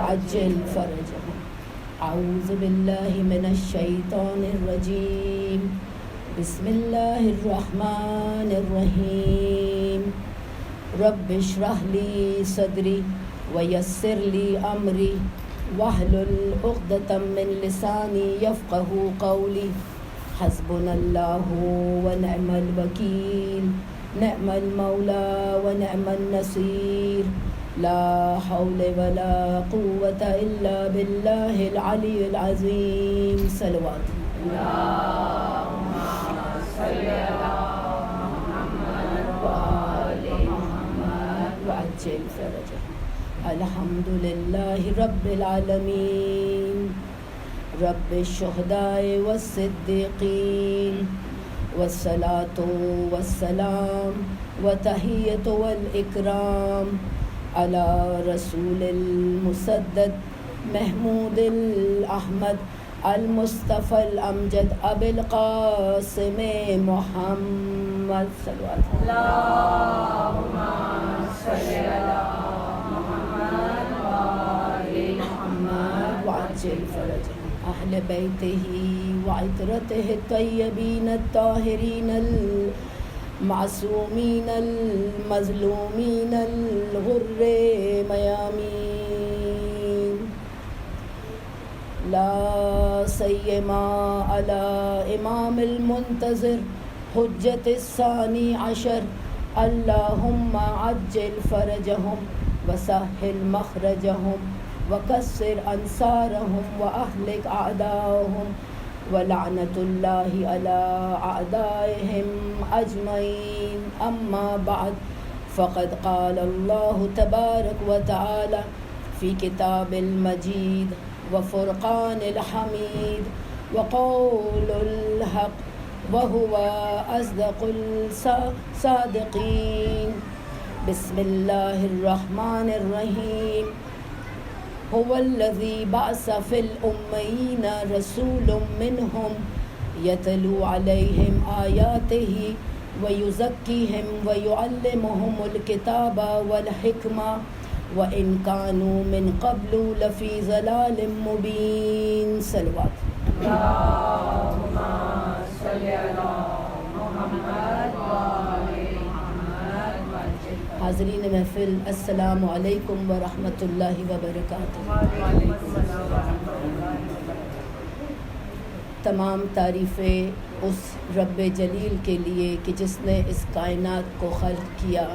وعجل فرجهم. أعوذ بالله من الشيطان الرجيم. بسم الله الرحمن الرحيم. رب اشرح لي صدري ويسر لي أمري واحلل عقدة من لساني يفقه قولي. حسبنا الله ونعم الوكيل، نعم المولى ونعم النصير. لا حول ولا قوة إلا بالله العلي العظيم. صلوات اللهم صل على محمد وآل محمد وعجل فرجه. الحمد لله رب العالمين، رب الشهداء والصديقين، والصلاة والسلام والتحية والإكرام على رسول المسدد محمود الأحمد المصطفى الأمجد أبي القاسم محمد. صلوات اللهم صل على محمد وآل محمد وعجل فرجه. أهل بيته وعترته الطيبين الطاهرين المعصومين المظلومين الغر ميامين، لا سيما على إمام المنتظر حجة الثاني عشر. اللهم عجل فرجهم وسهل مخرجهم وكسر أنصارهم وأهلك أعداءهم، ولعنة الله على أعدائهم أجمعين. أما بعد، فقد قال الله تبارك وتعالى في كتاب المجيد وفرقان الحميد وقول الحق وهو أصدق الصادقين. بسم الله الرحمن الرحيم. هو الذي بعث في الأميين رسول منهم يتلو عليهم آياته ويزكيهم ويعلمهم الكتاب والحكمة وإن كانوا من قبل لفي ضلال مبين. صلوات اللهم صل على محمد وآل محمد. حاضرین محفل، السلام علیکم ورحمۃ اللہ وبرکاتہ. تمام تعریفیں اس رب جلیل کے لیے کہ جس نے اس کائنات کو خلق کیا،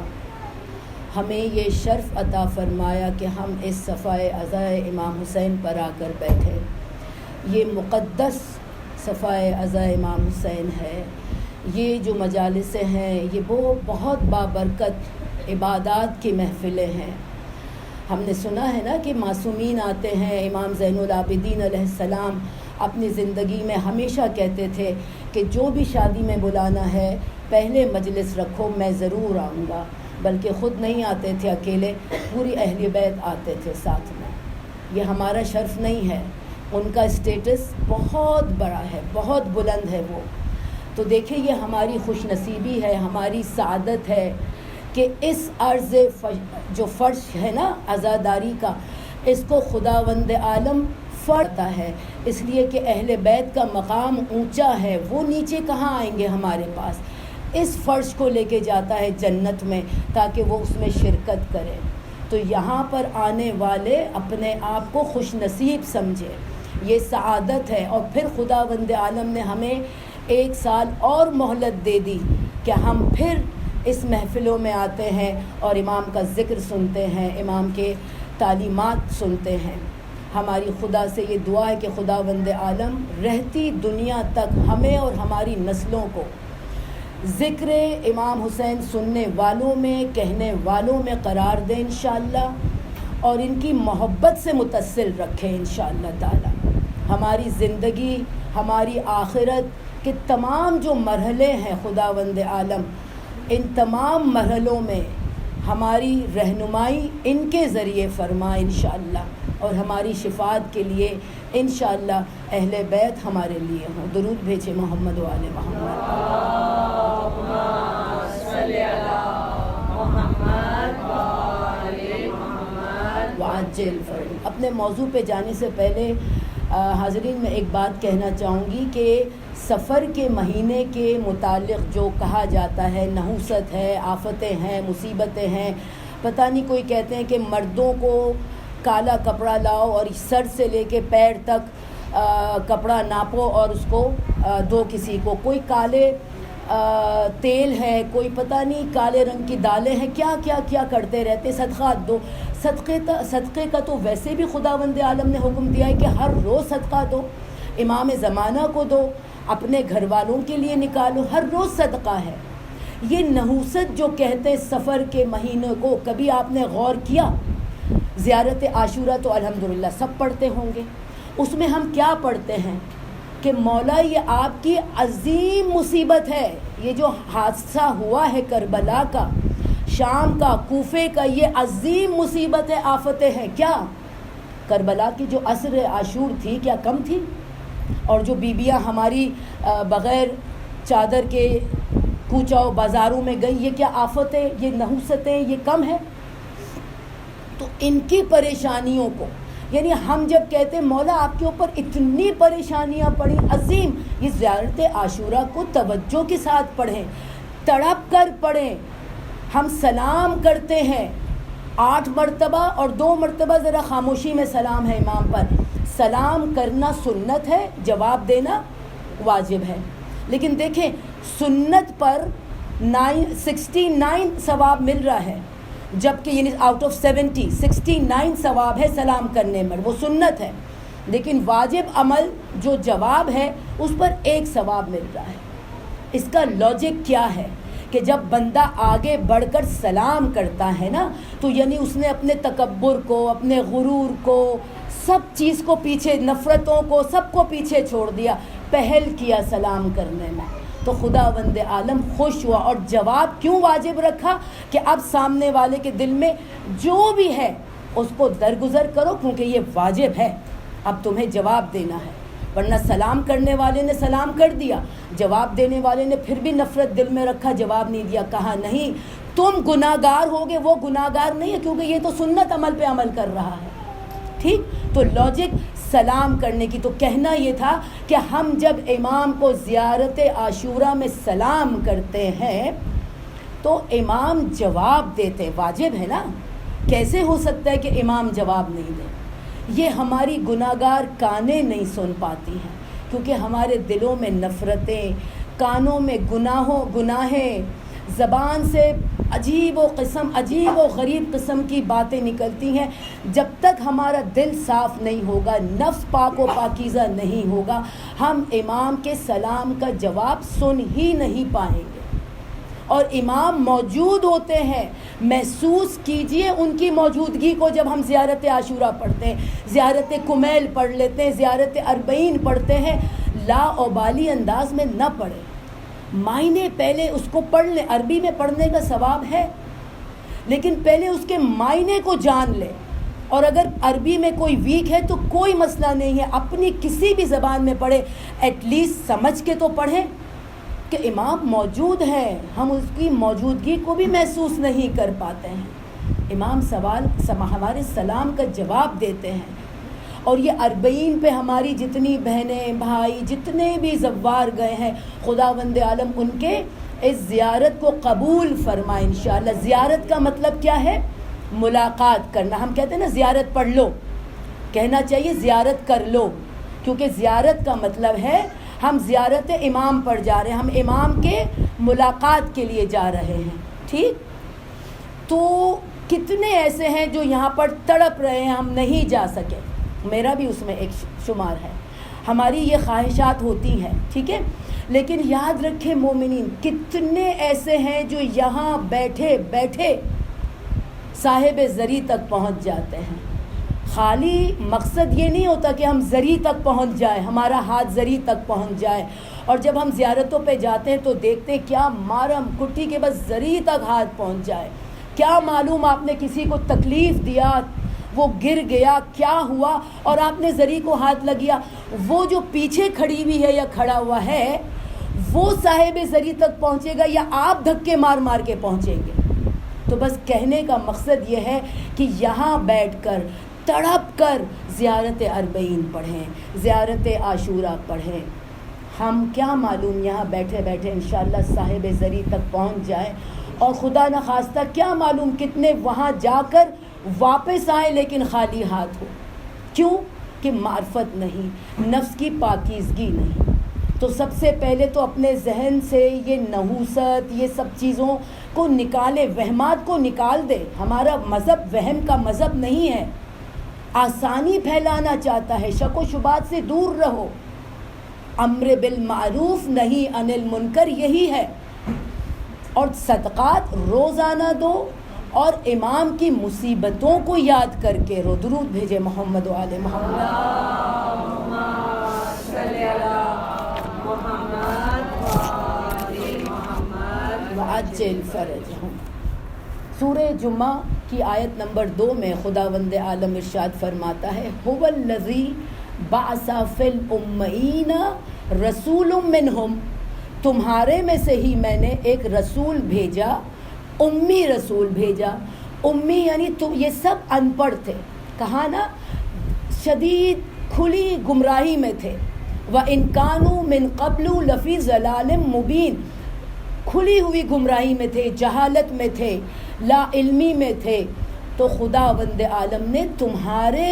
ہمیں یہ شرف عطا فرمایا کہ ہم اس صفحۂ عزائے امام حسین پر آ کر بیٹھے. یہ مقدس صفحۂ عزائے امام حسین ہے. یہ جو مجالس ہیں یہ وہ بہت بابرکت عبادات کی محفلیں ہیں. ہم نے سنا ہے نا کہ معصومین آتے ہیں. امام زین العابدین علیہ السلام اپنی زندگی میں ہمیشہ کہتے تھے کہ جو بھی شادی میں بلانا ہے پہلے مجلس رکھو، میں ضرور آؤں گا. بلکہ خود نہیں آتے تھے اکیلے، پوری اہل بیت آتے تھے ساتھ میں. یہ ہمارا شرف نہیں ہے، ان کا اسٹیٹس بہت بڑا ہے، بہت بلند ہے وہ. تو دیکھیں یہ ہماری خوش نصیبی ہے، ہماری سعادت ہے کہ اس عرض جو فرش ہے نا عزاداری کا، اس کو خداوند عالم فرتا ہے. اس لیے کہ اہل بیت کا مقام اونچا ہے، وہ نیچے کہاں آئیں گے ہمارے پاس. اس فرش کو لے کے جاتا ہے جنت میں تاکہ وہ اس میں شرکت کرے. تو یہاں پر آنے والے اپنے آپ کو خوش نصیب سمجھے، یہ سعادت ہے. اور پھر خداوند عالم نے ہمیں 1 سال اور مہلت دے دی کہ ہم پھر اس محفلوں میں آتے ہیں اور امام کا ذکر سنتے ہیں، امام کے تعلیمات سنتے ہیں. ہماری خدا سے یہ دعا ہے کہ خداوند عالم رہتی دنیا تک ہمیں اور ہماری نسلوں کو ذکر امام حسین سننے والوں میں، کہنے والوں میں قرار دیں انشاءاللہ، اور ان کی محبت سے متصل رکھیں انشاءاللہ تعالی. ہماری زندگی، ہماری آخرت کے تمام جو مرحلے ہیں خداوند عالم، ان تمام مرحلوں میں ہماری رہنمائی ان کے ذریعے فرمائے انشاءاللہ، اور ہماری شفاعت کے لیے انشاءاللہ اہل بیت ہمارے لیے ہوں. درود بھیجے محمد و آل محمد. اللہم صلی علی محمد و آل محمد. عجل فرج۔ اپنے موضوع پہ جانے سے پہلے حاضرین میں ایک بات کہنا چاہوں گی کہ سفر کے مہینے کے متعلق جو کہا جاتا ہے نحوست ہے، آفتیں ہیں، مصیبتیں ہیں، پتہ نہیں کوئی کہتے ہیں کہ مردوں کو کالا کپڑا لاؤ اور سر سے لے کے پیر تک کپڑا ناپو اور اس کو دو کسی کو، کوئی کالے تیل ہے، کوئی پتہ نہیں کالے رنگ کی دالیں ہیں، کیا کیا کیا کرتے رہتے، صدقات دو۔ صدقے کا تو ویسے بھی خداوند عالم نے حکم دیا ہے کہ ہر روز صدقہ دو، امام زمانہ کو دو، اپنے گھر والوں کے لیے نکالو، ہر روز صدقہ ہے۔ یہ نحوست جو کہتے ہیں سفر کے مہینوں کو، کبھی آپ نے غور کیا؟ زیارت عاشورہ تو الحمدللہ سب پڑھتے ہوں گے، اس میں ہم کیا پڑھتے ہیں کہ مولا یہ آپ کی عظیم مصیبت ہے، یہ جو حادثہ ہوا ہے کربلا کا، شام کا، کوفے کا، یہ عظیم مصیبت ہے، آفتیں ہیں۔ کیا کربلا کی جو عصر عاشور تھی کیا کم تھی؟ اور جو بیویاں ہماری بغیر چادر کے کوچاؤ بازاروں میں گئی، یہ کیا آفتیں، یہ نحوستیں، یہ کم ہے؟ تو ان کی پریشانیوں کو، یعنی ہم جب کہتے ہیں مولا آپ کے اوپر اتنی پریشانیاں پڑیں عظیم، یہ زیارت عاشورہ کو توجہ کے ساتھ پڑھیں، تڑپ کر پڑھیں۔ ہم سلام کرتے ہیں 8 مرتبہ اور 2 مرتبہ ذرا خاموشی میں سلام ہے امام پر۔ سلام کرنا سنت ہے، جواب دینا واجب ہے، لیکن دیکھیں سنت پر 69 ثواب مل رہا ہے، جبکہ یعنی آؤٹ آف 70 69 ثواب ہے سلام کرنے میں، وہ سنت ہے، لیکن واجب عمل جو جواب ہے اس پر 1 ثواب مل رہا ہے۔ اس کا لاجک کیا ہے کہ جب بندہ آگے بڑھ کر سلام کرتا ہے نا، تو یعنی اس نے اپنے تکبر کو، اپنے غرور کو، سب چیز کو پیچھے، نفرتوں کو، سب کو پیچھے چھوڑ دیا، پہل کیا سلام کرنے میں، تو خداوند عالم خوش ہوا۔ اور جواب کیوں واجب رکھا کہ اب سامنے والے کے دل میں جو بھی ہے اس کو درگزر کرو، کیونکہ یہ واجب ہے، اب تمہیں جواب دینا ہے۔ ورنہ سلام کرنے والے نے سلام کر دیا، جواب دینے والے نے پھر بھی نفرت دل میں رکھا، جواب نہیں دیا، کہا نہیں تم گناہ گار ہوگے، وہ گناہ گار نہیں ہے، کیونکہ یہ تو سنت عمل پہ عمل کر رہا ہے۔ ٹھیک، تو لاجک سلام کرنے کی تو کہنا یہ تھا کہ ہم جب امام کو زیارت عاشورہ میں سلام کرتے ہیں تو امام جواب دیتے، واجب ہے نا، کیسے ہو سکتا ہے کہ امام جواب نہیں دے؟ یہ ہماری گناہگار کانیں نہیں سن پاتی ہیں، کیونکہ ہمارے دلوں میں نفرتیں، کانوں میں گناہیں، زبان سے عجیب و غریب قسم کی باتیں نکلتی ہیں۔ جب تک ہمارا دل صاف نہیں ہوگا، نفس پاک و پاکیزہ نہیں ہوگا، ہم امام کے سلام کا جواب سن ہی نہیں پائیں گے۔ اور امام موجود ہوتے ہیں، محسوس کیجئے ان کی موجودگی کو جب ہم زیارت عاشورہ پڑھتے ہیں، زیارت کمیل پڑھ لیتے ہیں، زیارت اربعین پڑھتے ہیں، لا ابالی انداز میں نہ پڑھیں، معنی پہلے اس کو پڑھ لیں۔ عربی میں پڑھنے کا ثواب ہے، لیکن پہلے اس کے معنی کو جان لیں۔ اور اگر عربی میں کوئی ویک ہے تو کوئی مسئلہ نہیں ہے، اپنی کسی بھی زبان میں پڑھے، ایٹ لیسٹ سمجھ کے تو پڑھیں کہ امام موجود ہیں، ہم اس کی موجودگی کو بھی محسوس نہیں کر پاتے ہیں۔ امام ہمارے سلام کا جواب دیتے ہیں۔ اور یہ اربعین پہ ہماری جتنی بہنیں بھائی جتنے بھی زوار گئے ہیں، خداوند عالم ان کے اس زیارت کو قبول فرمائے انشاءاللہ۔ زیارت کا مطلب کیا ہے؟ ملاقات کرنا۔ ہم کہتے ہیں نا زیارت پڑھ لو، کہنا چاہیے زیارت کر لو، کیونکہ زیارت کا مطلب ہے ہم زیارت امام پر جا رہے ہیں، ہم امام کے ملاقات کے لیے جا رہے ہیں۔ ٹھیک، تو کتنے ایسے ہیں جو یہاں پر تڑپ رہے ہیں، ہم نہیں جا سکے، میرا بھی اس میں ایک شمار ہے، ہماری یہ خواہشات ہوتی ہیں، ٹھیک ہے، لیکن یاد رکھیں مومنین، کتنے ایسے ہیں جو یہاں بیٹھے بیٹھے صاحب زری تک پہنچ جاتے ہیں۔ خالی مقصد یہ نہیں ہوتا کہ ہم زری تک پہنچ جائیں، ہمارا ہاتھ زری تک پہنچ جائے، اور جب ہم زیارتوں پہ جاتے ہیں تو دیکھتے ہیں کیا مارم کٹی کے بس زری تک ہاتھ پہنچ جائے، کیا معلوم آپ نے کسی کو تکلیف دیا، وہ گر گیا، کیا ہوا، اور آپ نے زری کو ہاتھ لگیا، وہ جو پیچھے کھڑی ہوئی ہے یا کھڑا ہوا ہے وہ صاحب زری تک پہنچے گا یا آپ دھکے مار مار کے پہنچیں گے؟ تو بس کہنے کا مقصد یہ ہے کہ یہاں بیٹھ کر تڑپ کر زیارت اربعین پڑھیں، زیارت عاشورہ پڑھیں. ہم کیا معلوم یہاں بیٹھے بیٹھے انشاءاللہ صاحب زری تک پہنچ جائیں، اور خدا نخواستہ کیا معلوم کتنے وہاں جا کر واپس آئیں لیکن خالی ہاتھ ہو. کیوں؟ کہ معرفت نہیں، نفس کی پاکیزگی نہیں. تو سب سے پہلے تو اپنے ذہن سے یہ نحوست، یہ سب چیزوں کو نکالے، وہمات کو نکال دے. ہمارا مذہب وہم کا مذہب نہیں ہے، آسانی پھیلانا چاہتا ہے. شک و شبہات سے دور رہو، امر بالمعروف نہیں عن المنکر، یہی ہے. اور صدقات روزانہ دو، اور امام کی مصیبتوں کو یاد کر کے رو. درود بھیجے محمد و آل محمد. اللہم صلی علی محمد و آل محمد وعجل فرجہم. سورہ جمعہ کی آیت نمبر 2 میں خداوند عالم ارشاد فرماتا ہے هو الذی بعث فی الامین رسول منہم، تمہارے میں سے ہی میں نے ایک رسول بھیجا، امی رسول بھیجا. امی یعنی یہ سب ان پڑھ تھے، کہا نا شدید کھلی گمراہی میں تھے. وَإِن كَانُوا مِن قَبْلُ لَفِي ضَلَالٍ مُبِينٍ، کھلی ہوئی گمراہی میں تھے، جہالت میں تھے، لا علمی میں تھے. تو خداوند عالم نے تمہارے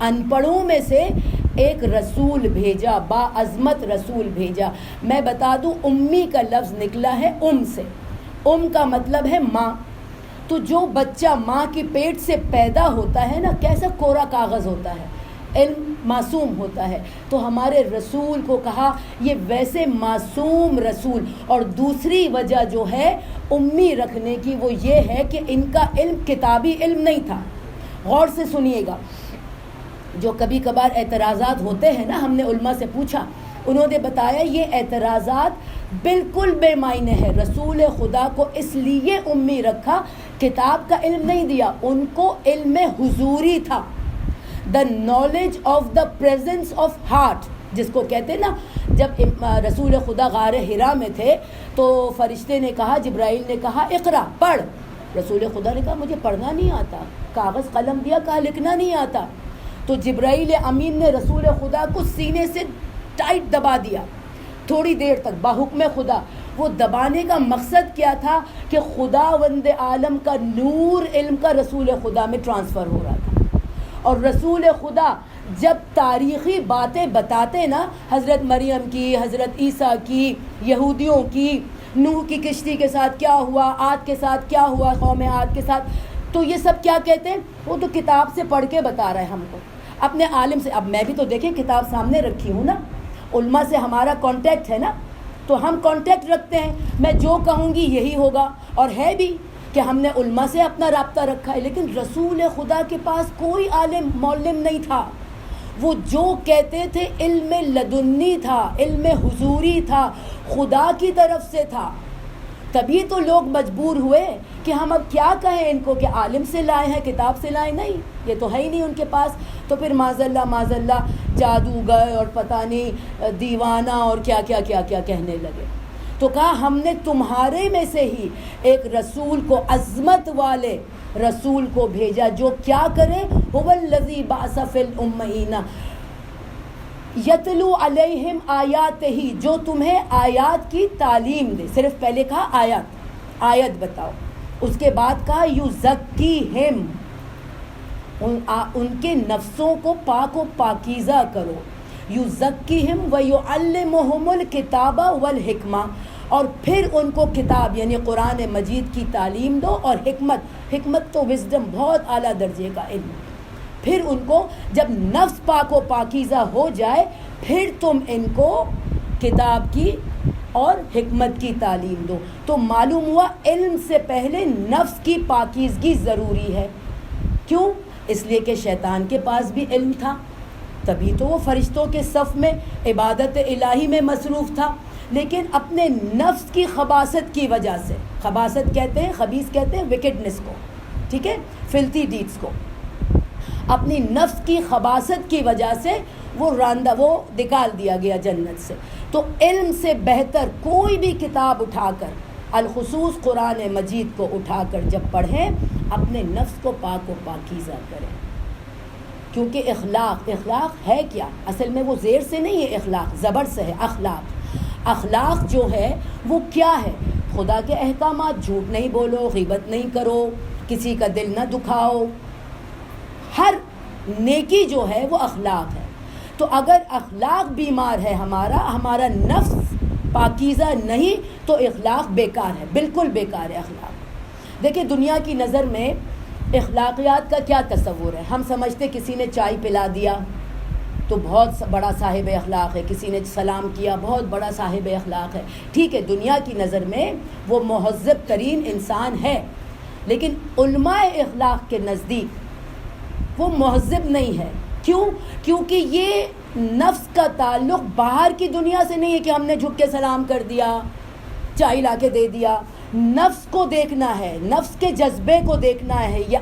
ان پڑھوں میں سے ایک رسول بھیجا، با عظمت رسول بھیجا. میں بتا دوں امی کا لفظ نکلا ہے سے. کا مطلب ہے ماں. تو جو بچہ ماں کی پیٹ سے پیدا ہوتا ہے نا، کیسا کورا کاغذ ہوتا ہے، علم معصوم ہوتا ہے. تو ہمارے رسول کو کہا یہ ویسے معصوم رسول. اور دوسری وجہ جو ہے امی رکھنے کی وہ یہ ہے کہ ان کا علم کتابی علم نہیں تھا. غور سے سنیے گا، جو کبھی کبھار اعتراضات ہوتے ہیں نا، ہم نے علماء سے پوچھا، انہوں نے بتایا یہ اعتراضات بالکل بے معنی ہے. رسول خدا کو اس لیے امی رکھا، کتاب کا علم نہیں دیا، ان کو علم حضوری تھا. The knowledge of the presence of heart, جس کو کہتے ہیں نا. جب رسول خدا غار حرا میں تھے تو فرشتے نے کہا، جبرائیل نے کہا اقرا، پڑھ. رسول خدا نے کہا مجھے پڑھنا نہیں آتا. کاغذ قلم دیا، کہا لکھنا نہیں آتا. تو جبرائیل امین نے رسول خدا کو سینے سے ٹائٹ دبا دیا تھوڑی دیر تک باحکم خدا. وہ دبانے کا مقصد کیا تھا کہ خداوند عالم کا نور علم کا رسول خدا میں ٹرانسفر ہو رہا تھا. اور رسول خدا جب تاریخی باتیں بتاتے نا، حضرت مریم کی، حضرت عیسیٰ کی، یہودیوں کی، نوح کی کشتی کے ساتھ کیا ہوا، عاد کے ساتھ کیا ہوا، قوم عاد کے ساتھ، تو یہ سب کیا کہتے ہیں؟ وہ تو کتاب سے پڑھ کے بتا رہے ہیں ہم کو، اپنے عالم سے. اب میں بھی تو دیکھیں کتاب سامنے رکھی ہوں نا، علماء سے ہمارا کانٹیکٹ ہے نا، تو ہم کانٹیکٹ رکھتے ہیں. میں جو کہوں گی یہی ہوگا، اور ہے بھی کہ ہم نے علماء سے اپنا رابطہ رکھا ہے. لیکن رسول خدا کے پاس کوئی عالم معلم نہیں تھا. وہ جو کہتے تھے علم لدنی تھا، علم حضوری تھا، خدا کی طرف سے تھا. تبھی تو لوگ مجبور ہوئے کہ ہم اب کیا کہیں ان کو کہ عالم سے لائے ہیں، کتاب سے لائے. نہیں، یہ تو ہے ہی نہیں ان کے پاس. تو پھر معاذ اللہ جادوگر اور پتہ نہیں دیوانہ اور کیا کیا کیا کیا کہنے لگے. تو کہا ہم نے تمہارے میں سے ہی ایک رسول کو، عظمت والے رسول کو بھیجا، جو کیا کرے، هو الذی بعث فی الامین یتلو علیہم آیاتہ، جو تمہیں آیات کی تعلیم دے. صرف پہلے کہا آیت بتاؤ، اس کے بعد کہا یزکیہم، ان کے نفسوں کو پاک و پاکیزہ کرو. یزکیہم ویعلمہم الکتاب والحکمہ، اور پھر ان کو کتاب یعنی قرآن مجید کی تعلیم دو، اور حکمت تو وزڈم، بہت اعلیٰ درجے کا علم. پھر ان کو جب نفس پاک و پاکیزہ ہو جائے، پھر تم ان کو کتاب کی اور حکمت کی تعلیم دو. تو معلوم ہوا علم سے پہلے نفس کی پاکیزگی ضروری ہے. کیوں؟ اس لیے کہ شیطان کے پاس بھی علم تھا، تبھی تو وہ فرشتوں کے صف میں عبادت الہی میں مصروف تھا. لیکن اپنے نفس کی خباثت کی وجہ سے، خباثت کہتے ہیں، خبیث کہتے ہیں وکڈنس کو، ٹھیک ہے، فلتی ڈیڈز کو. اپنی نفس کی خباثت کی وجہ سے وہ نکال دیا گیا جنت سے. تو علم سے بہتر کوئی بھی کتاب اٹھا کر، الخصوص قرآن مجید کو اٹھا کر جب پڑھیں، اپنے نفس کو پاک و پاکیزہ کریں. کیونکہ اخلاق ہے کیا؟ اصل میں وہ زیر سے نہیں ہے، اخلاق زبر سے ہے. اخلاق جو ہے وہ کیا ہے؟ خدا کے احکامات، جھوٹ نہیں بولو، غیبت نہیں کرو، کسی کا دل نہ دکھاؤ، ہر نیکی جو ہے وہ اخلاق ہے. تو اگر اخلاق بیمار ہے، ہمارا نفس پاکیزہ نہیں، تو اخلاق بیکار ہے، بالکل بیکار ہے اخلاق. دیکھیں دنیا کی نظر میں اخلاقیات کا کیا تصور ہے؟ ہم سمجھتے کسی نے چائے پلا دیا تو بہت بڑا صاحب اخلاق ہے، کسی نے سلام کیا بہت بڑا صاحب اخلاق ہے. ٹھیک ہے، دنیا کی نظر میں وہ مہذب ترین انسان ہے، لیکن علماء اخلاق کے نزدیک وہ مہذب نہیں ہے. کیوں؟ کیونکہ یہ نفس کا تعلق باہر کی دنیا سے نہیں ہے کہ ہم نے جھک کے سلام کر دیا، چائے لا کے دے دیا. نفس کو دیکھنا ہے، نفس کے جذبے کو دیکھنا ہے. یہ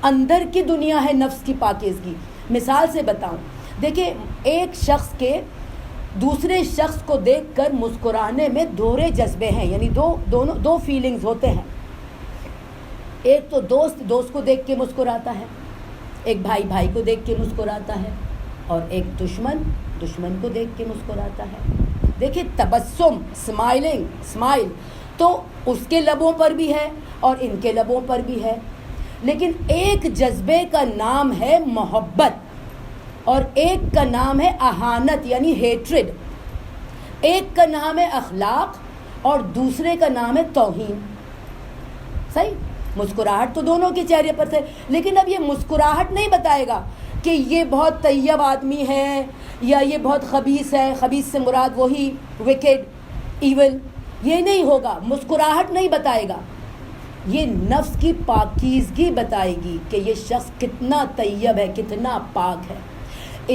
اندر کی دنیا ہے، نفس کی پاکیزگی. مثال سے بتاؤں، دیکھیں ایک شخص کے دوسرے شخص کو دیکھ کر مسکرانے میں دوہرے جذبے ہیں، یعنی دو فیلنگز ہوتے ہیں. ایک تو دوست کو دیکھ کے مسکراتا ہے، ایک بھائی کو دیکھ کے مسکراتا ہے، اور ایک دشمن کو دیکھ کے مسکراتا ہے. دیکھیں تبسم، اسمائل تو اس کے لبوں پر بھی ہے اور ان کے لبوں پر بھی ہے. لیکن ایک جذبے کا نام ہے محبت اور ایک کا نام ہے اہانت یعنی ہیٹرڈ. ایک کا نام ہے اخلاق اور دوسرے کا نام ہے توہین. صحیح؟ مسکراہٹ تو دونوں کے چہرے پر تھے، لیکن اب یہ مسکراہٹ نہیں بتائے گا کہ یہ بہت طیب آدمی ہے یا یہ بہت خبیث ہے. خبیث سے مراد وہی وکڈ، ایول، یہ نہیں ہوگا. مسکراہٹ نہیں بتائے گا، یہ نفس کی پاکیزگی بتائے گی کہ یہ شخص کتنا طیب ہے، کتنا پاک ہے.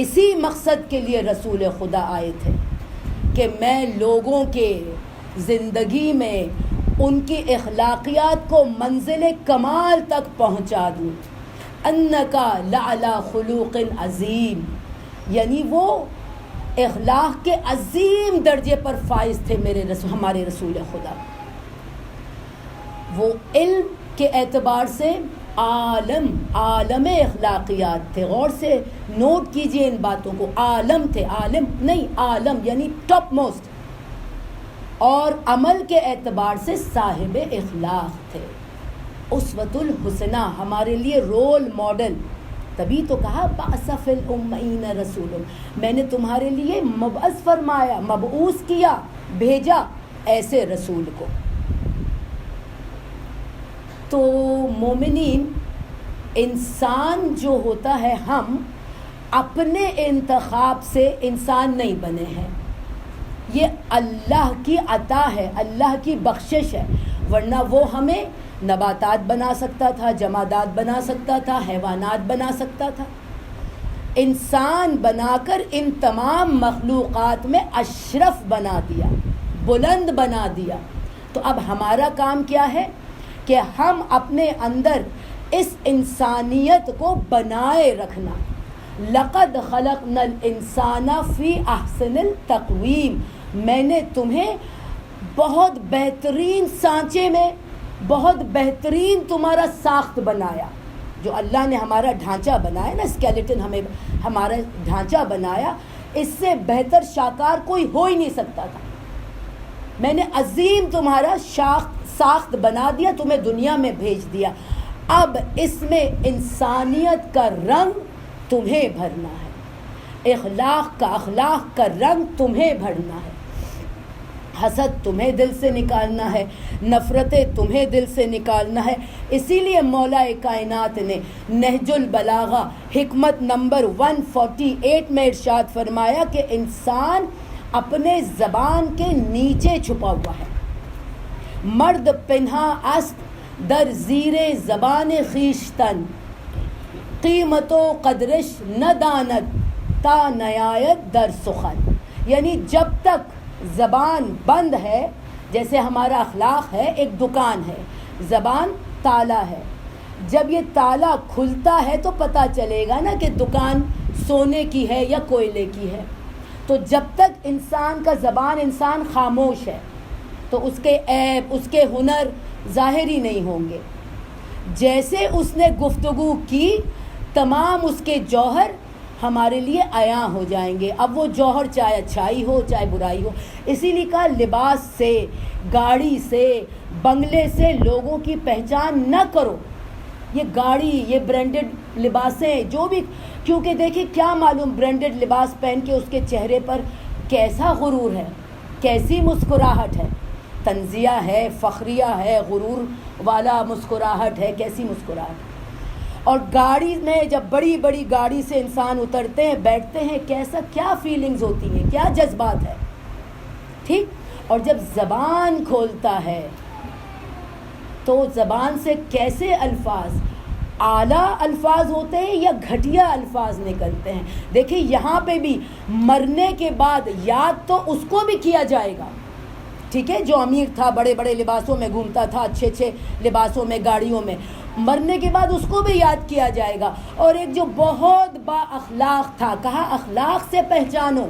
اسی مقصد کے لیے رسول خدا آئے تھے کہ میں لوگوں کے زندگی میں ان کی اخلاقیات کو منزل کمال تک پہنچا دوں. انکا لعلی خلوق عظیم، یعنی وہ اخلاق کے عظیم درجے پر فائز تھے ہمارے رسول خدا. وہ علم کے اعتبار سے عالم اخلاقیات تھے. غور سے نوٹ کیجئے ان باتوں کو. عالم تھے، عالم نہیں، عالم یعنی ٹاپ موسٹ. اور عمل کے اعتبار سے صاحب اخلاق تھے. اسوۃ الحسنہ، ہمارے لیے رول ماڈل. تبھی تو کہا بعث فی الامین رسول، میں نے تمہارے لیے مبعوث فرمایا، مبعوث کیا، بھیجا ایسے رسول کو. تو مومنین، انسان جو ہوتا ہے، ہم اپنے انتخاب سے انسان نہیں بنے ہیں، یہ اللہ کی عطا ہے، اللہ کی بخشش ہے. ورنہ وہ ہمیں نباتات بنا سکتا تھا، جمادات بنا سکتا تھا، حیوانات بنا سکتا تھا. انسان بنا کر ان تمام مخلوقات میں اشرف بنا دیا، بلند بنا دیا. تو اب ہمارا کام کیا ہے کہ ہم اپنے اندر اس انسانیت کو بنائے رکھنا. لقد خلقنا الانسان فی احسن التقویم، میں نے تمہیں بہت بہترین سانچے میں، بہت بہترین تمہارا ساخت بنایا. جو اللہ نے ہمارا ڈھانچہ بنایا نا، اسکیلیٹن ہمارا ڈھانچہ بنایا، اس سے بہتر شاکار کوئی ہو ہی نہیں سکتا تھا. میں نے عظیم تمہارا ساخت بنا دیا، تمہیں دنیا میں بھیج دیا. اب اس میں انسانیت کا رنگ تمہیں بھرنا ہے، اخلاق کا رنگ تمہیں بھرنا ہے. حسد تمہیں دل سے نکالنا ہے، نفرتیں تمہیں دل سے نکالنا ہے. اسی لیے مولا کائنات نے نہج البلاغہ حکمت نمبر 148 میں ارشاد فرمایا کہ انسان اپنے زبان کے نیچے چھپا ہوا ہے. مرد پنہا است در زیر زبان خویشتن، قیمت و قدرش نہ داند تا نیاید در سخن. یعنی جب تک زبان بند ہے، جیسے ہمارا اخلاق ہے، ایک دکان ہے، زبان تالا ہے. جب یہ تالا کھلتا ہے تو پتہ چلے گا نا کہ دکان سونے کی ہے یا کوئلے کی ہے. تو جب تک انسان کا زبان انسان خاموش ہے تو اس کے عیب، اس کے ہنر ظاہر ہی نہیں ہوں گے. جیسے اس نے گفتگو کی تمام اس کے جوہر ہمارے لیے عیاں ہو جائیں گے. اب وہ جوہر چاہے اچھائی ہو چاہے برائی ہو. اسی لیے کہا لباس سے، گاڑی سے، بنگلے سے لوگوں کی پہچان نہ کرو. یہ گاڑی، یہ برانڈڈ لباسیں جو بھی، کیونکہ دیکھیں کیا معلوم برانڈڈ لباس پہن کے اس کے چہرے پر کیسا غرور ہے، کیسی مسکراہٹ ہے، تنزیہ ہے، فخریہ ہے، غرور والا مسکراہٹ ہے، کیسی مسکراہٹ. اور گاڑی میں جب بڑی بڑی گاڑی سے انسان اترتے ہیں، بیٹھتے ہیں، کیسا کیا فیلنگز ہوتی ہیں، کیا جذبات ہے. ٹھیک. اور جب زبان کھولتا ہے تو زبان سے کیسے الفاظ، اعلیٰ الفاظ ہوتے ہیں یا گھٹیا الفاظ نکلتے ہیں. دیکھیں یہاں پہ بھی مرنے کے بعد یاد تو اس کو بھی کیا جائے گا. ٹھیک ہے، جو امیر تھا، بڑے بڑے لباسوں میں گھومتا تھا، اچھے اچھے لباسوں میں، گاڑیوں میں، مرنے کے بعد اس کو بھی یاد کیا جائے گا. اور ایک جو بہت با اخلاق تھا، کہا اخلاق سے پہچانو،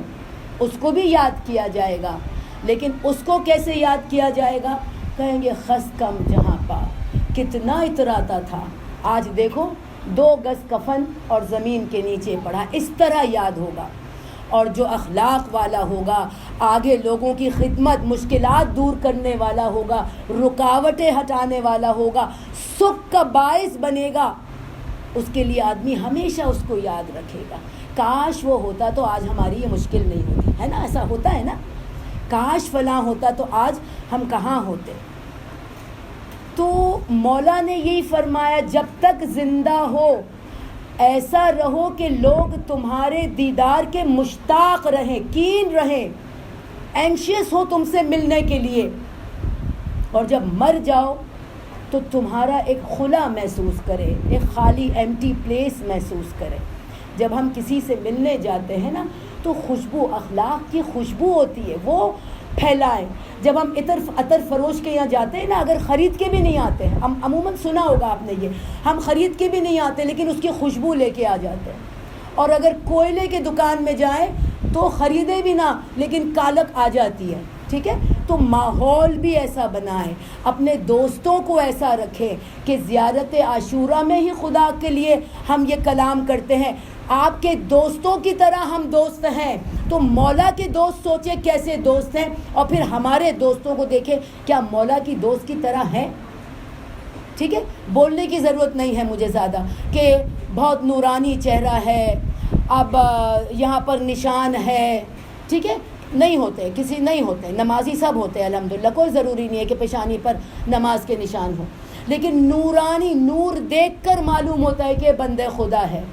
اس کو بھی یاد کیا جائے گا. لیکن اس کو کیسے یاد کیا جائے گا؟ کہیں گے خس کم جہاں پا، کتنا اتراتا تھا، آج دیکھو 2 گز کفن اور زمین کے نیچے پڑا. اس طرح یاد ہوگا. اور جو اخلاق والا ہوگا، آگے لوگوں کی خدمت، مشکلات دور کرنے والا ہوگا، رکاوٹیں ہٹانے والا ہوگا، سکھ کا باعث بنے گا، اس کے لیے آدمی ہمیشہ اس کو یاد رکھے گا. کاش وہ ہوتا تو آج ہماری یہ مشکل نہیں ہوتی ہے نا. ایسا ہوتا ہے نا، کاش فلاں ہوتا تو آج ہم کہاں ہوتے. تو مولا نے یہی فرمایا جب تک زندہ ہو ایسا رہو کہ لوگ تمہارے دیدار کے مشتاق رہیں، کین رہیں، اینشیس ہو تم سے ملنے کے لیے. اور جب مر جاؤ تو تمہارا ایک خلا محسوس کرے، ایک خالی ایمٹی پلیس محسوس کرے. جب ہم کسی سے ملنے جاتے ہیں نا تو خوشبو، اخلاق کی خوشبو ہوتی ہے، وہ پھیلائیں. جب ہم عطر فروش کے یہاں جاتے ہیں نا، اگر خرید کے بھی نہیں آتے ہیں، ہم عموماً سنا ہوگا آپ نے یہ، ہم خرید کے بھی نہیں آتے لیکن اس کی خوشبو لے کے آ جاتے ہیں. اور اگر کوئلے کے دکان میں جائیں تو خریدے بھی نہ لیکن کالک آ جاتی ہے. ٹھیک ہے. تو ماحول بھی ایسا بنائیں، اپنے دوستوں کو ایسا رکھیں کہ زیارت عاشورہ میں ہی خدا کے لیے ہم یہ کلام کرتے ہیں. آپ کے دوستوں کی طرح ہم دوست ہیں، تو مولا کے دوست سوچے کیسے دوست ہیں، اور پھر ہمارے دوستوں کو دیکھیں کیا مولا کی دوست کی طرح ہیں. ٹھیک ہے. بولنے کی ضرورت نہیں ہے مجھے زیادہ کہ بہت نورانی چہرہ ہے، اب یہاں پر نشان ہے. ٹھیک ہے. نہیں ہوتے، کسی نہیں ہوتے، نمازی سب ہوتے ہیں الحمدللہ، کوئی ضروری نہیں ہے کہ پیشانی پر نماز کے نشان ہو، لیکن نورانی نور دیکھ کر معلوم ہوتا ہے کہ بندے خدا ہے.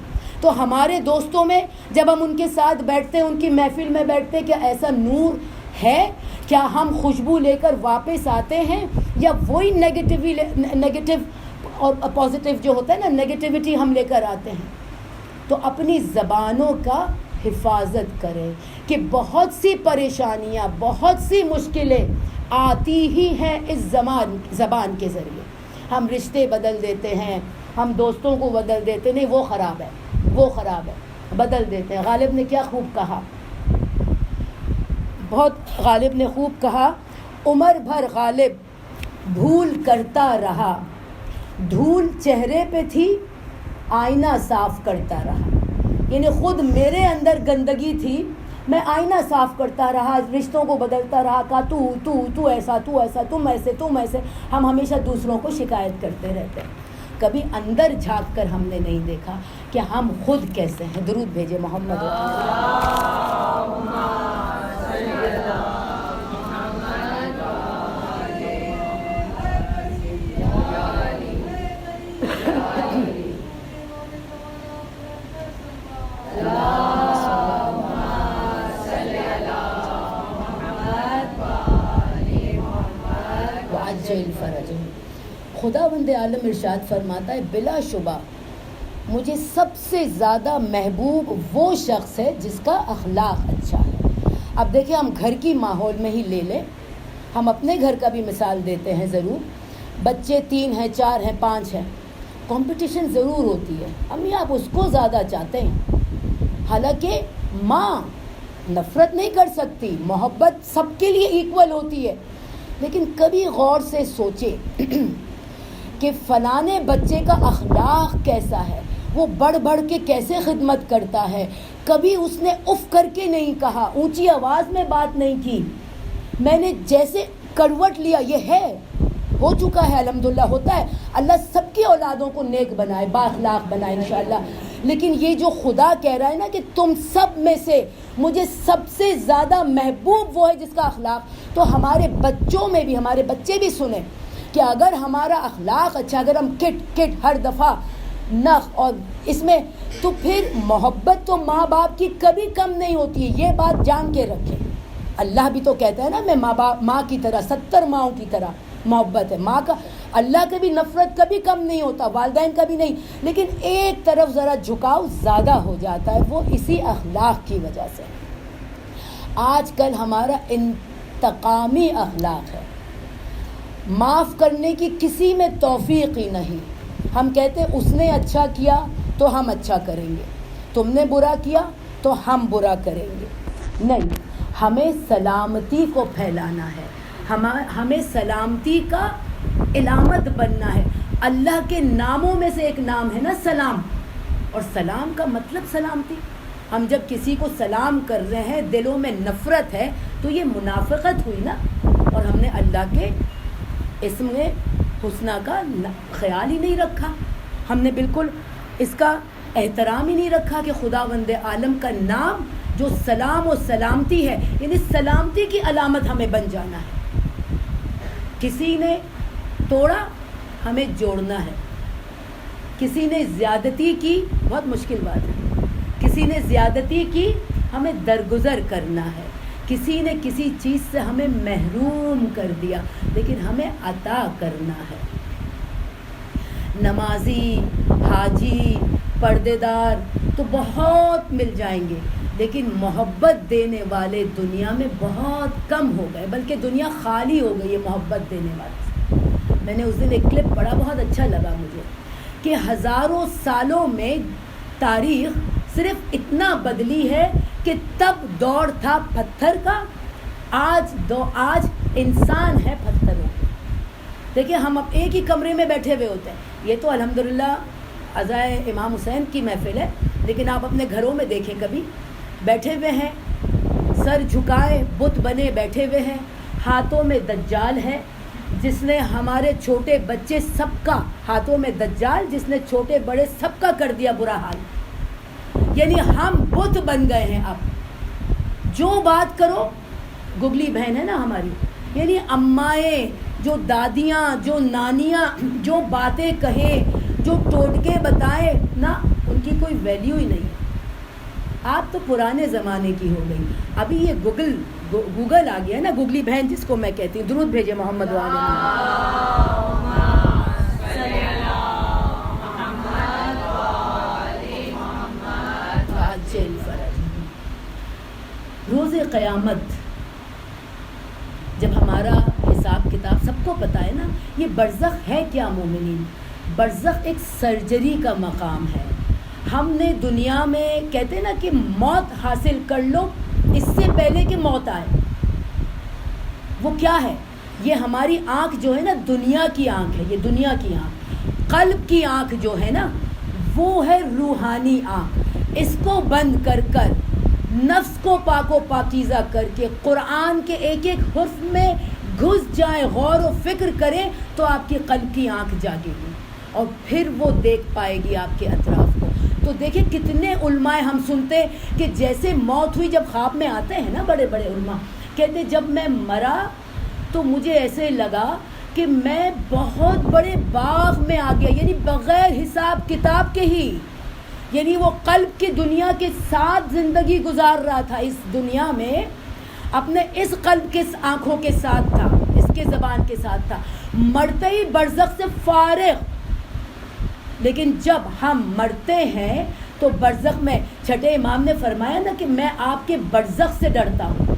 تو ہمارے دوستوں میں جب ہم ان کے ساتھ بیٹھتے ہیں، ان کی محفل میں بیٹھتے ہیں، کیا ایسا نور ہے؟ کیا ہم خوشبو لے کر واپس آتے ہیں یا وہی نیگیٹو اور پازیٹیو جو ہوتا ہے نا، نیگیٹیوٹی ہم لے کر آتے ہیں؟ تو اپنی زبانوں کا حفاظت کریں کہ بہت سی پریشانیاں، بہت سی مشکلیں آتی ہی ہیں اس زبان کے ذریعے. ہم رشتے بدل دیتے ہیں، ہم دوستوں کو بدل دیتے، نہیں وہ خراب ہے، وہ خراب ہے، بدل دیتے ہیں. غالب نے کیا خوب کہا، بہت غالب نے خوب کہا، عمر بھر غالب بھول کرتا رہا، دھول چہرے پہ تھی آئینہ صاف کرتا رہا. یعنی خود میرے اندر گندگی تھی، میں آئینہ صاف کرتا رہا، رشتوں کو بدلتا رہا، کہا تو ایسا، تو ایسا، تم ایسے. ہم ہمیشہ دوسروں کو شکایت کرتے رہتے ہیں، کبھی اندر جھانک کر ہم نے نہیں دیکھا کہ ہم خود کیسے ہیں. درود بھیجے محمد. الفرج. خداوند عالم ارشاد فرماتا ہے بلا شبہ مجھے سب سے زیادہ محبوب وہ شخص ہے جس کا اخلاق اچھا ہے. اب دیکھیں ہم گھر کی ماحول میں ہی لے لیں، ہم اپنے گھر کا بھی مثال دیتے ہیں ضرور. بچے 3 ہیں، 4 ہیں، 5 ہیں، کمپٹیشن ضرور ہوتی ہے. امی آپ اس کو زیادہ چاہتے ہیں، حالانکہ ماں نفرت نہیں کر سکتی، محبت سب کے لیے ایکول ہوتی ہے. لیکن کبھی غور سے سوچے کہ فلانے بچے کا اخلاق کیسا ہے، وہ بڑھ بڑھ کے کیسے خدمت کرتا ہے، کبھی اس نے اف کر کے نہیں کہا، اونچی آواز میں بات نہیں کی، میں نے جیسے کروٹ لیا، یہ ہے، ہو چکا ہے، الحمدللہ ہوتا ہے. اللہ سب کی اولادوں کو نیک بنائے، با اخلاق بنائے انشاءاللہ. لیکن یہ جو خدا کہہ رہا ہے نا کہ تم سب میں سے مجھے سب سے زیادہ محبوب وہ ہے جس کا اخلاق، تو ہمارے بچوں میں بھی، ہمارے بچے بھی سنیں کہ اگر ہمارا اخلاق اچھا، اگر ہم کٹ ہر دفعہ نخ اور اس میں، تو پھر محبت تو ماں باپ کی کبھی کم نہیں ہوتی ہے. یہ بات جان کے رکھیں. اللہ بھی تو کہتا ہے نا میں ماں کی طرح 70 ماؤں کی طرح محبت ہے. ماں کا، اللہ کے بھی نفرت کبھی کم نہیں ہوتا، والدین کا بھی نہیں، لیکن ایک طرف ذرا جھکاؤ زیادہ ہو جاتا ہے، وہ اسی اخلاق کی وجہ سے. آج کل ہمارا انتقامی اخلاق ہے، معاف کرنے کی کسی میں توفیق ہی نہیں. ہم کہتے اس نے اچھا کیا تو ہم اچھا کریں گے، تم نے برا کیا تو ہم برا کریں گے. نہیں، ہمیں سلامتی کو پھیلانا ہے، ہمیں سلامتی کا علامت بننا ہے. اللہ کے ناموں میں سے ایک نام ہے نا سلام، اور سلام کا مطلب سلامتی. ہم جب کسی کو سلام کر رہے ہیں، دلوں میں نفرت ہے، تو یہ منافقت ہوئی نا. اور ہم نے اللہ کے اسم حسنہ کا خیال ہی نہیں رکھا، ہم نے بالکل اس کا احترام ہی نہیں رکھا کہ خداوند عالم کا نام جو سلام و سلامتی ہے، یعنی سلامتی کی علامت ہمیں بن جانا ہے. کسی نے توڑا، ہمیں جوڑنا ہے. کسی نے زیادتی کی، بہت مشکل بات ہے، کسی نے زیادتی کی، ہمیں درگزر کرنا ہے. کسی نے کسی چیز سے ہمیں محروم کر دیا، لیکن ہمیں عطا کرنا ہے. نمازی، حاجی، پردے دار تو بہت مل جائیں گے، لیکن محبت دینے والے دنیا میں بہت کم ہو گئے، بلکہ دنیا خالی ہو گئی ہے محبت دینے والے. میں نے اس دن ایک کلپ پڑھا، بہت اچھا لگا مجھے، کہ ہزاروں سالوں میں تاریخ صرف اتنا بدلی ہے کہ تب دور تھا پتھر کا، آج انسان ہے پتھروں. دیکھیں ہم اب ایک ہی کمرے میں بیٹھے ہوئے ہوتے ہیں. یہ تو الحمدللہ عزائے امام حسین کی محفل ہے، لیکن آپ اپنے گھروں میں دیکھیں، کبھی بیٹھے ہوئے ہیں، سر جھکائے بت بنے بیٹھے ہوئے ہیں، ہاتھوں میں دجال ہے جس نے ہمارے چھوٹے بچے سب کا، ہاتھوں میں دجال جس نے چھوٹے بڑے سب کا کر دیا برا حال. یعنی ہم بت بن گئے ہیں. اب جو بات کرو، گگلی بہن ہے نا ہماری، یعنی امائیں، جو دادیاں، جو نانیاں، جو باتیں کہیں، جو ٹوٹکے بتائیں نا، ان کی کوئی ویلیو ہی نہیں. آپ تو پرانے زمانے کی ہو گئی. ابھی یہ گوگل آ گیا نا، گگلی بہن جس کو میں کہتی ہوں. درود بھیجے محمد روز قیامت جب ہمارا حساب کتاب، سب کو پتہ ہے نا یہ برزخ ہے کیا مومنین. برزخ ایک سرجری کا مقام ہے. ہم نے دنیا میں کہتے ہیں نا کہ موت حاصل کر لو اس سے پہلے کہ موت آئے. وہ کیا ہے؟ یہ ہماری آنکھ جو ہے نا، دنیا کی آنکھ ہے، یہ دنیا کی آنکھ. قلب کی آنکھ جو ہے نا، وہ ہے روحانی آنکھ. اس کو بند کر کر، نفس کو پاک و پاکیزہ کر کے، قرآن کے ایک ایک حرف میں گھس جائیں، غور و فکر کریں، تو آپ کی قلب کی آنکھ جاگے گی اور پھر وہ دیکھ پائے گی آپ کے اطراف کو. تو دیکھیں کتنے علماء ہم سنتے کہ جیسے موت ہوئی، جب خواب میں آتے ہیں نا بڑے بڑے علماء، کہتے جب میں مرا تو مجھے ایسے لگا کہ میں بہت بڑے باغ میں آ گیا، یعنی بغیر حساب کتاب کے ہی، یعنی وہ قلب کی دنیا کے ساتھ زندگی گزار رہا تھا اس دنیا میں، اپنے اس قلب کے آنکھوں کے ساتھ تھا، اس کے زبان کے ساتھ تھا. مرتے ہی برزخ سے فارغ. لیکن جب ہم مرتے ہیں تو برزخ میں، چھٹے امام نے فرمایا نا کہ میں آپ کے برزخ سے ڈرتا ہوں،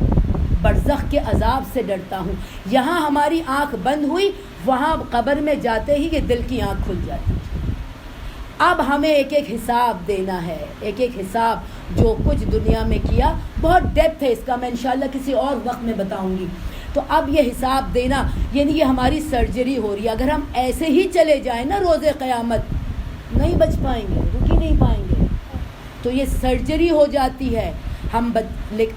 برزخ کے عذاب سے ڈرتا ہوں. یہاں ہماری آنکھ بند ہوئی، وہاں قبر میں جاتے ہی یہ دل کی آنکھ کھل جاتی. اب ہمیں ایک ایک حساب دینا ہے، ایک ایک حساب جو کچھ دنیا میں کیا. بہت ڈیپتھ ہے اس کا، میں انشاءاللہ کسی اور وقت میں بتاؤں گی. تو اب یہ حساب دینا یعنی یہ ہماری سرجری ہو رہی ہے. اگر ہم ایسے ہی چلے جائیں نا روز قیامت نہیں بچ پائیں گے, رک ہی نہیں پائیں گے. تو یہ سرجری ہو جاتی ہے. ہم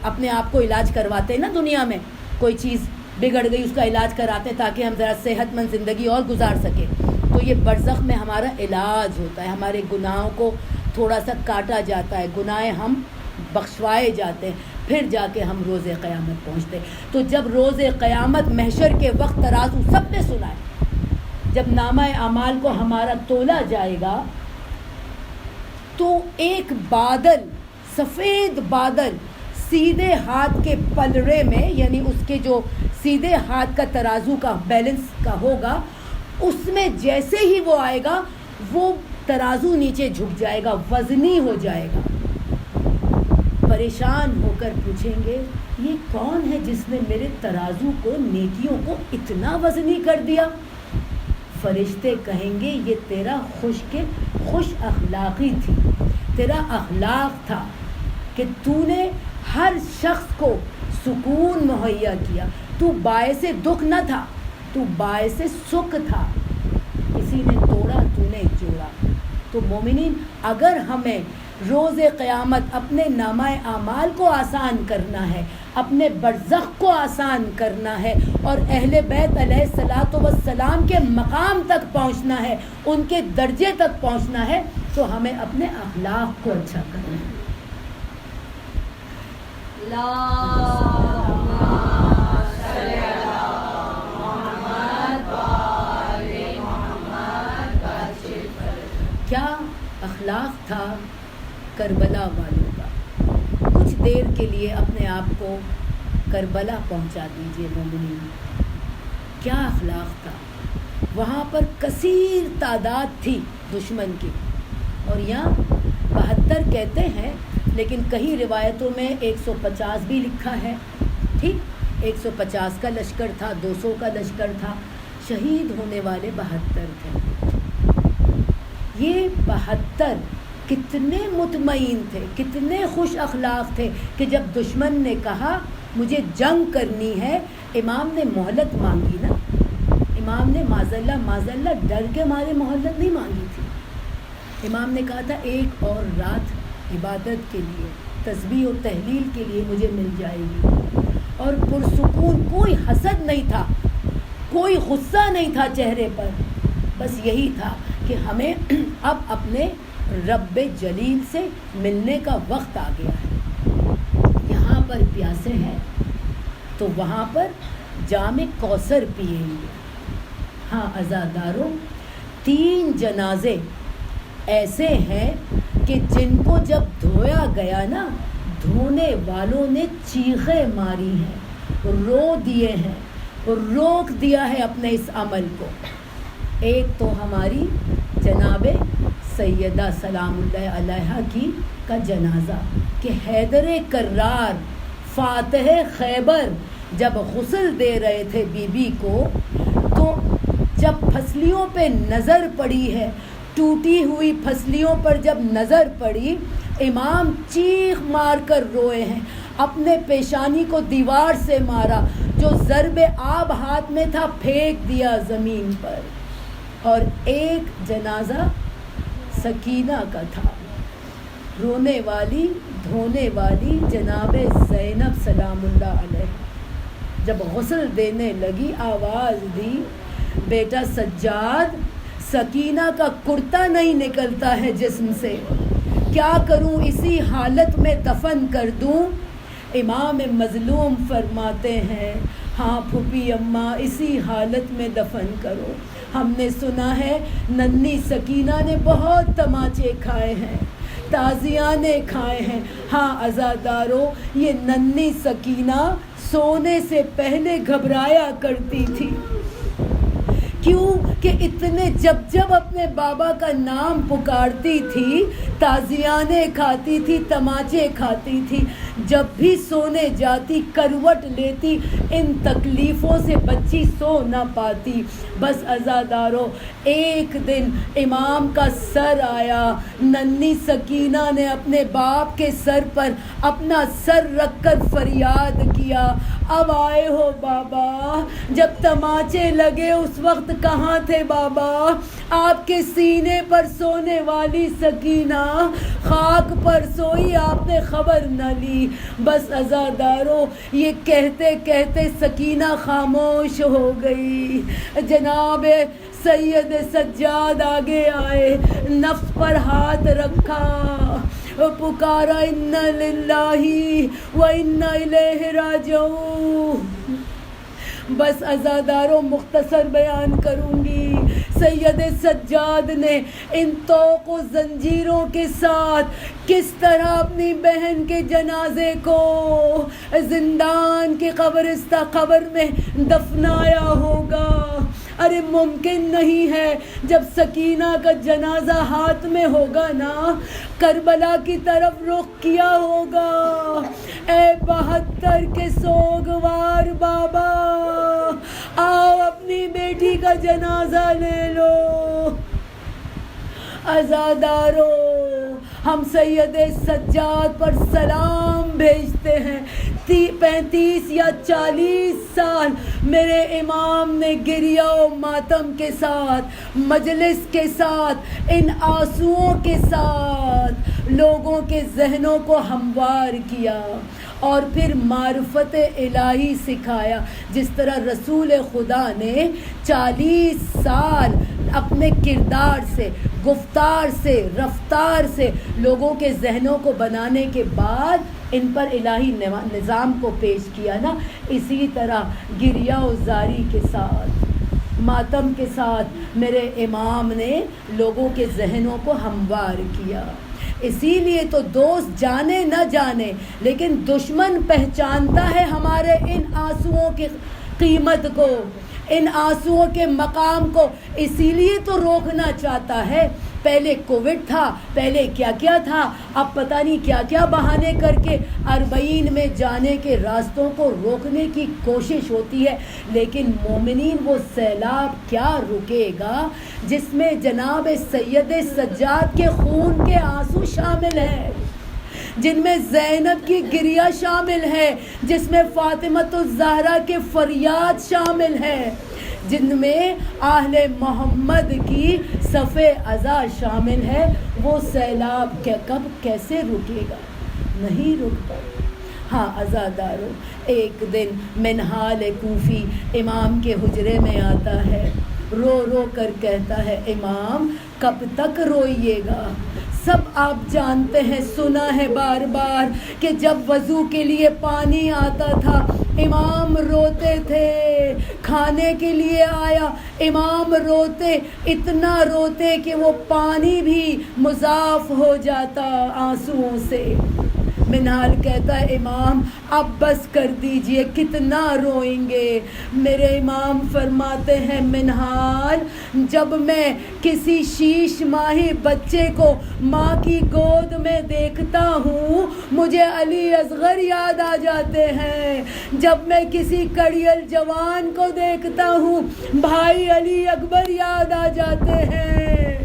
اپنے آپ کو علاج کرواتے ہیں نا, دنیا میں کوئی چیز بگڑ گئی اس کا علاج کراتے ہیں تاکہ ہم ذرا صحت مند زندگی اور گزار سکیں. تو یہ برزخ میں ہمارا علاج ہوتا ہے. ہمارے گناہوں کو تھوڑا سا کاٹا جاتا ہے, گناہ ہم بخشوائے جاتے ہیں, پھر جا کے ہم روز قیامت پہنچتے. تو جب روز قیامت محشر کے وقت ترازو سب نے سنا ہے, جب نامہ اعمال کو ہمارا تولا جائے گا تو ایک بادل, سفید بادل سیدھے ہاتھ کے پلڑے میں, یعنی اس کے جو سیدھے ہاتھ کا ترازو کا بیلنس کا ہوگا, اس میں جیسے ہی وہ آئے گا وہ ترازو نیچے جھک جائے گا, وزنی ہو جائے گا. پریشان ہو کر پوچھیں گے یہ کون ہے جس نے میرے ترازو کو, نیکیوں کو اتنا وزنی کر دیا؟ فرشتے کہیں گے یہ تیرا خوش اخلاقی تھی, تیرا اخلاق تھا کہ تو نے ہر شخص کو سکون مہیا کیا. تو باعث دکھ نہ تھا, تو باعث سکھ تھا. کسی نے توڑا تو نے جوڑا. تو مومنین, اگر ہمیں روز قیامت اپنے نامہ اعمال کو آسان کرنا ہے, اپنے برزخ کو آسان کرنا ہے, اور اہل بیت علیہ الصلاۃ والسلام کے مقام تک پہنچنا ہے, ان کے درجے تک پہنچنا ہے, تو ہمیں اپنے اخلاق کو اچھا کرنا ہے. کیا اخلاق تھا کربلا والوں کا. کچھ دیر کے لیے اپنے آپ کو کربلا پہنچا دیجئے مومنین. کیا اخلاق تھا. وہاں پر کثیر تعداد تھی دشمن کی, اور یہاں 72 کہتے ہیں, لیکن کئی روایتوں میں 150 بھی لکھا ہے. ٹھیک, 150 کا لشکر تھا, 200 کا لشکر تھا, شہید ہونے والے 72 تھے. یہ 72 کتنے مطمئن تھے, کتنے خوش اخلاق تھے کہ جب دشمن نے کہا مجھے جنگ کرنی ہے, امام نے مہلت مانگی نا. امام نے معذاللہ ڈر کے مارے مہلت نہیں مانگی تھی. امام نے کہا تھا ایک اور رات عبادت کے لیے, تسبیح و تحلیل کے لیے مجھے مل جائے گی. اور پرسکون, کوئی حسد نہیں تھا, کوئی غصہ نہیں تھا چہرے پر. بس یہی تھا کہ ہمیں اب اپنے رب جلیل سے ملنے کا وقت آ گیا ہے. یہاں پر پیاسے ہیں تو وہاں پر جام کوثر پئیں گے. ہاں عزاداروں, 3 جنازے ایسے ہیں کہ جن کو جب دھویا گیا نا, دھونے والوں نے چیخیں ماری ہیں, رو دیے ہیں, روک دیا ہے اپنے اس عمل کو. ایک تو ہماری جناب سیدہ سلام اللہ علیہا کا جنازہ کہ حیدر کرار فاتح خیبر جب غسل دے رہے تھے بی بی کو, تو جب پھسلیوں پہ نظر پڑی ہے, ٹوٹی ہوئی پھسلیوں پر جب نظر پڑی, امام چیخ مار کر روئے ہیں. اپنے پیشانی کو دیوار سے مارا, جو ضرب آب ہاتھ میں تھا پھینک دیا زمین پر. اور ایک جنازہ سکینہ کا تھا, رونے والی دھونے والی جناب زینب سلام اللہ علیہ. جب غسل دینے لگی آواز دی, بیٹا سجاد, سکینہ کا کرتا نہیں نکلتا ہے جسم سے, کیا کروں اسی حالت میں دفن کر دوں. امام مظلوم فرماتے ہیں ہاں پھوپھی اماں اسی حالت میں دفن کرو. ہم نے سنا ہے ننھی سکینہ نے بہت تماچے کھائے ہیں, تازیانے کھائے ہیں. ہاں عزاداروں, یہ ننھی سکینہ سونے سے پہلے گھبرایا کرتی تھی کیوں کہ اتنے جب اپنے بابا کا نام پکارتی تھی تازیانے کھاتی تھی، تماچے کھاتی تھی، جب بھی سونے جاتی کروٹ لیتی، ان تکلیفوں سے بچی سو نہ پاتی۔ بس عزادارو، ایک دن امام کا سر آیا، ننھی سکینہ نے اپنے باپ کے سر پر اپنا سر رکھ کر فریاد کیا، اب آئے ہو بابا، جب تماچے لگے اس وقت کہاں تھے بابا؟ آپ کے سینے پر سونے والی سکینہ خاک پر سوئی، آپ نے خبر نہ لی۔ بس عزادارو، یہ کہتے کہتے سکینہ خاموش ہو گئی۔ جناب سید سجاد آگے آئے، نفس پر ہاتھ رکھا، پکارا انا للہ و انا الیہ راجعون۔ بس عزاداروں مختصر بیان کروں گی، سید سجاد نے ان طوق و زنجیروں کے ساتھ کس طرح اپنی بہن کے جنازے کو زندان کے قبر میں دفنایا ہوگا۔ ارے ممکن نہیں ہے، جب سکینہ کا جنازہ ہاتھ میں ہوگا نا، کربلا کی طرف رخ کیا ہوگا، اے 72 کے سوگوار بابا، آؤ اپنی بیٹی کا جنازہ لے لو۔ عزادارو، ہم سید سجاد پر سلام بھیجتے ہیں۔ 35 یا 40 سال میرے امام نے گریہ و ماتم کے ساتھ، مجلس کے ساتھ، ان آنسوؤں کے ساتھ لوگوں کے ذہنوں کو ہموار کیا اور پھر معرفت الہی سکھایا۔ جس طرح رسول خدا نے 40 سال اپنے کردار سے، گفتار سے، رفتار سے لوگوں کے ذہنوں کو بنانے کے بعد ان پر الہی نظام کو پیش کیا نا، اسی طرح گریہ و زاری کے ساتھ، ماتم کے ساتھ میرے امام نے لوگوں کے ذہنوں کو ہموار کیا۔ اسی لیے تو دوست جانے نہ جانے، لیکن دشمن پہچانتا ہے ہمارے ان آنسوؤں کی قیمت کو، ان آنسوؤں کے مقام کو، اسی لیے تو روکنا چاہتا ہے۔ پہلے کووڈ تھا، پہلے کیا کیا تھا، اب پتہ نہیں کیا کیا بہانے کر کے 40 میں جانے کے راستوں کو روکنے کی کوشش ہوتی ہے، لیکن مومنین وہ سیلاب کیا رکے گا جس میں جناب سید سجاد کے خون کے آنسو شامل ہیں، جن میں زینب کی گریہ شامل ہے، جس میں فاطمۃ الزہرا کے فریاد شامل ہے، جن میں اہل محمد کی صف عزا شامل ہے۔ وہ سیلاب کب کیسے رکے گا؟ نہیں رک پائے۔ ہاں عزادارو، ایک دن منہال کوفی امام کے حجرے میں آتا ہے، رو رو کر کہتا ہے، امام کب تک روئیے گا؟ سب آپ جانتے ہیں، سنا ہے بار بار کہ جب وضو کے لیے پانی آتا تھا امام روتے تھے، کھانے کے لیے آیا امام روتے، اتنا روتے کہ وہ پانی بھی مضاف ہو جاتا آنسوؤں سے۔ منہال کہتا ہے، امام اب بس کر دیجئے، کتنا روئیں گے؟ میرے امام فرماتے ہیں، منہال جب میں کسی شیش ماہی بچے کو ماں کی گود میں دیکھتا ہوں مجھے علی اصغر یاد آ جاتے ہیں، جب میں کسی کڑیل جوان کو دیکھتا ہوں بھائی علی اکبر یاد آ جاتے ہیں،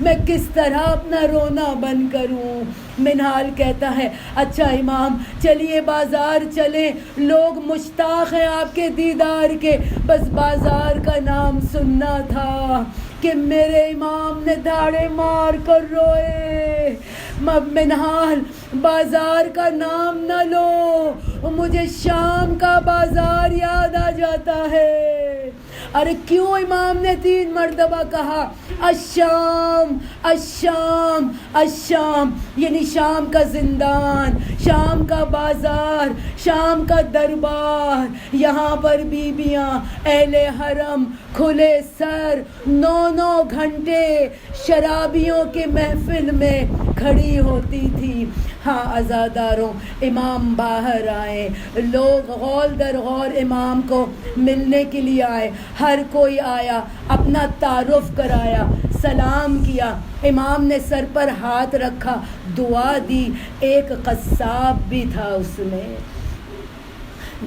میں کس طرح اپنا رونا بند کروں؟ منہال کہتا ہے، اچھا امام چلیے بازار چلیں، لوگ مشتاق ہیں آپ کے دیدار کے۔ بس بازار کا نام سننا تھا کہ میرے امام نے دھاڑے مار کر روئے۔ منہال بازار کا نام نہ لو، مجھے شام کا بازار یاد آ جاتا ہے۔ ارے کیوں امام نے 3 مرتبہ کہا؟ الشام الشام الشام، یعنی شام کا زندان، شام کا بازار، شام کا دربار، یہاں پر بیبیاں اہل حرم کھلے سر 9 گھنٹے شرابیوں کے محفل میں کھڑی ہوتی تھی۔ ہاں عزاداروں، امام باہر آئے، لوگ غول در غور امام کو ملنے کے لیے آئے، ہر کوئی آیا، اپنا تعارف کرایا، سلام کیا، امام نے سر پر ہاتھ رکھا، دعا دی۔ ایک قصاب بھی تھا اس میں،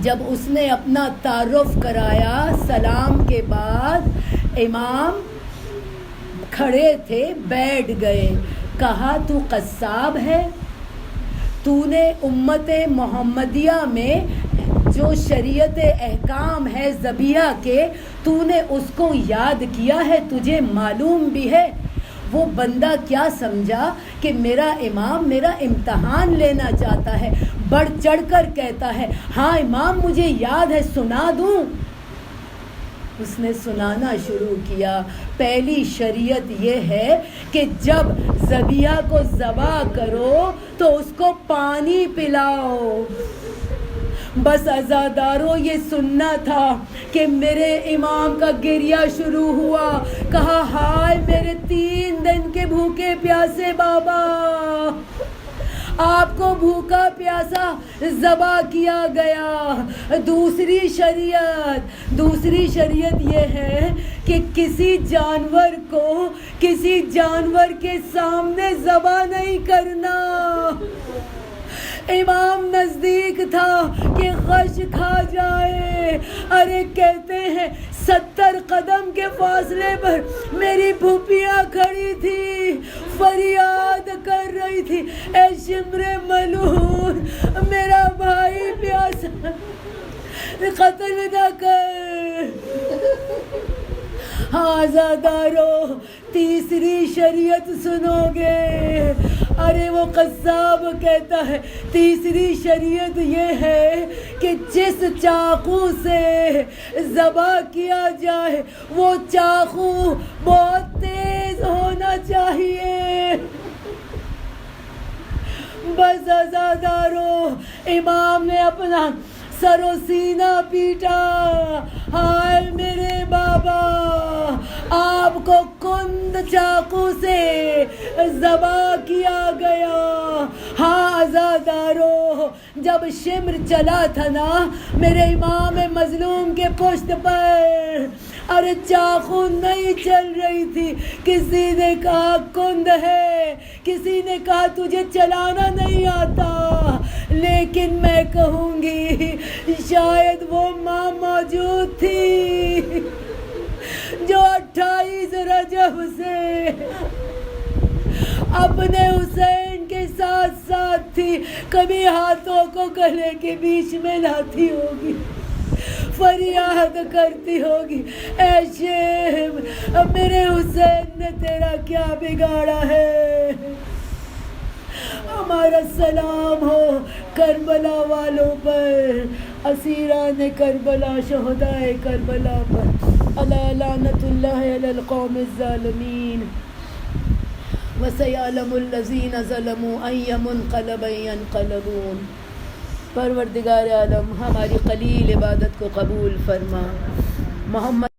جب اس نے اپنا تعارف کرایا سلام کے بعد، امام کھڑے تھے، بیٹھ گئے، کہا تو قصاب ہے؟ تو نے امت محمدیہ میں جو شریعت احکام ہے ذبیحہ کے، تو نے اس کو یاد کیا ہے؟ تجھے معلوم بھی ہے؟ وہ بندہ کیا سمجھا کہ میرا امام میرا امتحان لینا چاہتا ہے، بڑھ چڑھ کر کہتا ہے ہاں امام مجھے یاد ہے، سنا دوں؟ اس نے سنانا شروع کیا۔ پہلی شریعت یہ ہے کہ جب ذبیحہ کو ذبح کرو تو اس کو پانی پلاؤ۔ بس عزاداروں یہ سننا تھا کہ میرے امام کا گریہ شروع ہوا، کہا ہائے میرے 3 دن کے بھوکے پیاسے بابا، آپ کو بھوکا پیاسا ذبح کیا گیا۔ دوسری شریعت یہ ہے کہ کسی جانور کو کسی جانور کے سامنے ذبح نہیں کرنا۔ امام نزدیک تھا کہ غش کھا جائے، ارے کہتے ہیں 70 قدم کے فاصلے پر میری پھوپھیاں کھڑی تھی، فریاد کر رہی تھی اے شمر ملعون میرا بھائی پیاسا، قتل نہ کر۔ ہاں عزادارو، تیسری شریعت سنو گے؟ ارے وہ قصاب کہتا ہے تیسری شریعت یہ ہے کہ جس چاقو سے ذبح کیا جائے وہ چاقو بہت تیز ہونا چاہیے۔ بس عزادارو، امام نے اپنا سر و سینہ پیٹا، ہائے میرے بابا، آپ کو کند چاقو سے ذبح کیا گیا۔ ہاں عزادارو، جب شمر چلا تھا نا میرے امام مظلوم کے پشت پر، ارے چاقو نہیں چل رہی تھی، کسی نے کہا کند ہے، کسی نے کہا تجھے چلانا نہیں آتا، لیکن میں کہوں گی شاید وہ ماں موجود تھی جو 28 رجب سے اپنے حسین کے ساتھ تھی، کبھی ہاتھوں کو گلے کے بیچ میں لاتی ہوگی، فریاد کرتی ہوگی اے شیخ میرے حسین نے تیرا کیا بگاڑا ہے۔ ہمارا سلام ہو کربلا والوں پر، اسیران کربلا، شہدائے کربلا پر، الا لعنت اللہ علی القوم الظالمین، وسیعلم الذین ظلموا ای منقلب ینقلبون۔ پروردگار عالم ہماری قلیل عبادت کو قبول فرما۔ محمد